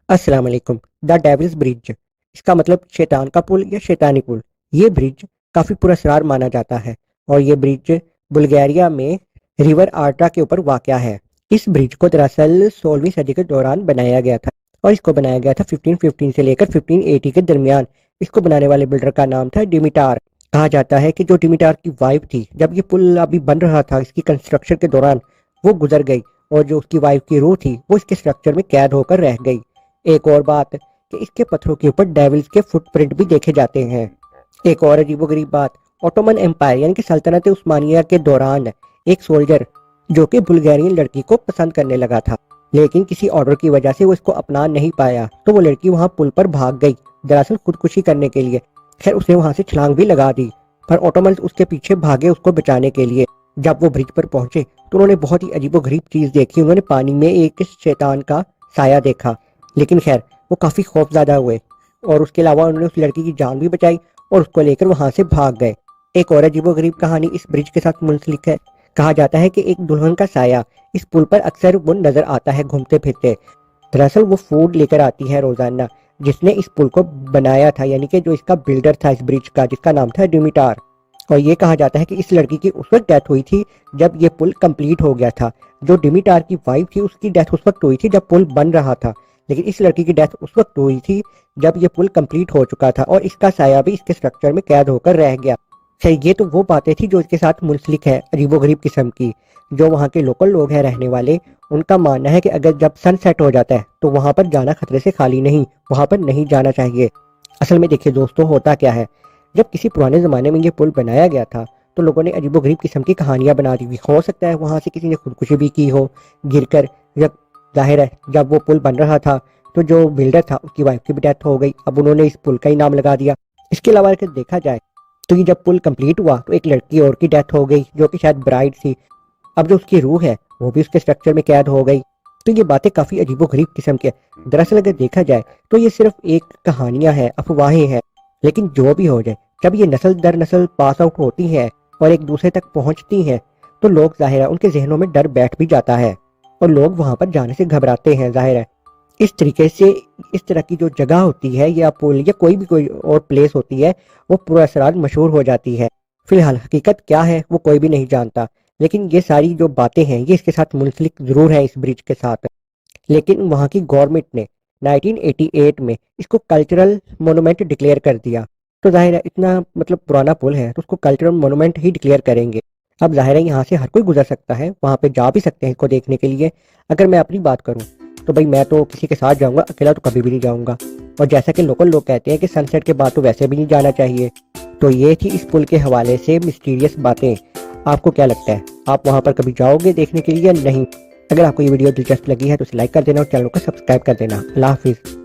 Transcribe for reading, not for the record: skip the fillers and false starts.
السلام علیکم۔ دا ڈیولز برج، اس کا مطلب شیطان کا پل یا شیطانی پل۔ یہ برج کافی پراسرار مانا جاتا ہے اور یہ برج بلغاریہ میں ریور آرٹا کے اوپر واقع ہے۔ اس برج کو دراصل 16ویں صدی کے دوران بنایا گیا تھا اور اس کو بنایا گیا تھا 1515 سے لے کر 1580 کے درمیان۔ اس کو بنانے والے بلڈر کا نام تھا ڈیمیٹار۔ کہا جاتا ہے کہ جو ڈیمیٹار کی وائف تھی، جب یہ پل ابھی بن رہا تھا اس کی کنسٹرکشن کے دوران وہ گزر گئی اور جو اس کی وائف کی روح تھی وہ اس کے اسٹرکچر میں قید ہو کر رہ گئی۔ ایک اور بات کہ اس کے پتھروں کے اوپر ڈیولز کے فٹ پرنٹ بھی دیکھے جاتے ہیں۔ ایک اور عجیب و غریب بات، اوٹومن امپائر یعنی کہ سلطنت عثمانیہ کے دوران ایک سولجر جو کہ بلغارین لڑکی کو پسند کرنے لگا تھا، لیکن کسی آرڈر کی وجہ سے وہ اس کو اپنا نہیں پایا تو وہ لڑکی وہاں پل پر بھاگ گئی، دراصل خودکشی کرنے کے لیے۔ خیر اس نے وہاں سے چھلانگ بھی لگا دی، پر اوٹومنز اس کے پیچھے بھاگے اس کو بچانے کے لیے۔ جب وہ برج پر پہنچے تو انہوں نے بہت ہی عجیب و غریب چیز دیکھی۔ انہوں نے پانی میں ایک شیطان کا سایہ دیکھا، لیکن خیر وہ کافی خوف زدہ ہوئے اور اس کے علاوہ انہوں نے اس لڑکی کی جان بھی بچائی اور اس کو لے کر وہاں سے بھاگ گئے۔ ایک اور عجیب و غریب کہانی اس برج کے ساتھ منسلک ہے۔ کہا جاتا ہے کہ ایک دلہن کا سایہ اس پل پر اکثر وہ نظر آتا ہے گھومتے پھرتے۔ دراصل وہ فوڈ لے کر آتی ہے روزانہ، جس نے اس پل کو بنایا تھا، یعنی کہ جو اس کا بلڈر تھا اس برج کا، جس کا نام تھا ڈیمیٹار۔ اور یہ کہا جاتا ہے کہ اس لڑکی کی اس وقت ڈیتھ ہوئی تھی جب یہ پل کمپلیٹ ہو گیا تھا۔ جو ڈیمیٹار کی وائف تھی اس کی ڈیتھ اس وقت ہوئی تھی جب پل بن رہا تھا، لیکن اس لڑکی کی ڈیتھ اس وقت ہوئی تھی جب یہ پل کمپلیٹ ہو چکا تھا اور اس کا سایہ بھی اس کے سٹرکچر میں قید ہو کر رہ گیا۔ خیر یہ تو وہ باتیں تھی جو اس کے ساتھ منسلک ہے عجیب و غریب قسم کی۔ جو وہاں کے لوکل لوگ ہیں رہنے والے، ان کا ماننا ہے کہ اگر جب سن سیٹ ہو جاتا ہے تو وہاں پر جانا خطرے سے خالی نہیں، وہاں پر نہیں جانا چاہیے۔ اصل میں دیکھیے دوستو، ہوتا کیا ہے، جب کسی پرانے زمانے میں یہ پل بنایا گیا تھا تو لوگوں نے عجیب و غریب قسم کی کہانیاں بنا دی ہوئی۔ ہو سکتا ہے وہاں سے کسی نے خودکشی بھی کی ہو گر کر۔ ظاہر ہے جب وہ پل بن رہا تھا تو جو بلڈر تھا اس کی وائف کی بھی ڈیتھ ہو گئی، اب انہوں نے اس پل کا ہی نام لگا دیا۔ اس کے علاوہ اگر دیکھا جائے تو یہ جب پل کمپلیٹ ہوا تو ایک لڑکی اور کی ڈیتھ ہو گئی جو کہ شاید برائڈ تھی، اب جو اس کی روح ہے وہ بھی اس کے سٹرکچر میں قید ہو گئی۔ تو یہ باتیں کافی عجیب و غریب قسم کی ہیں۔ دراصل اگر دیکھا جائے تو یہ صرف ایک کہانیاں ہیں، افواہیں ہیں، لیکن جو بھی ہو جائے جب یہ نسل در نسل پاس آؤٹ ہوتی ہیں اور ایک دوسرے تک پہنچتی ہیں تو لوگ ظاہر ہے ان کے ذہنوں میں ڈر بیٹھ بھی جاتا ہے اور لوگ وہاں پر جانے سے گھبراتے ہیں۔ ظاہر ہے اس طریقے سے اس طرح کی جو جگہ ہوتی ہے یا پل یا کوئی اور پلیس ہوتی ہے وہ پورا اسرار مشہور ہو جاتی ہے۔ فی الحال حقیقت کیا ہے وہ کوئی بھی نہیں جانتا، لیکن یہ ساری جو باتیں ہیں یہ اس کے ساتھ منسلک ضرور ہیں اس برج کے ساتھ۔ لیکن وہاں کی گورنمنٹ نے 1988 میں اس کو کلچرل مونومنٹ ڈکلیئر کر دیا۔ تو ظاہر ہے اتنا پرانا پل ہے تو اس کو کلچرل مونومنٹ ہی ڈکلیئر کریں گے۔ اب ظاہر ہے یہاں سے ہر کوئی گزر سکتا ہے، وہاں پہ جا بھی سکتے ہیں اس کو دیکھنے کے لیے۔ اگر میں اپنی بات کروں تو بھائی میں تو کسی کے ساتھ جاؤں گا، اکیلا تو کبھی بھی نہیں جاؤں گا۔ اور جیسا کہ لوکل لوگ کہتے ہیں کہ سن سیٹ کے بعد تو ویسے بھی نہیں جانا چاہیے۔ تو یہ تھی اس پل کے حوالے سے مسٹیریس باتیں۔ آپ کو کیا لگتا ہے، آپ وہاں پر کبھی جاؤ گے دیکھنے کے لیے یا نہیں؟ اگر آپ کو یہ ویڈیو دلچسپ لگی ہے تو اسے لائک کر دینا اور چینل کو سبسکرائب کر دینا۔ اللہ حافظ۔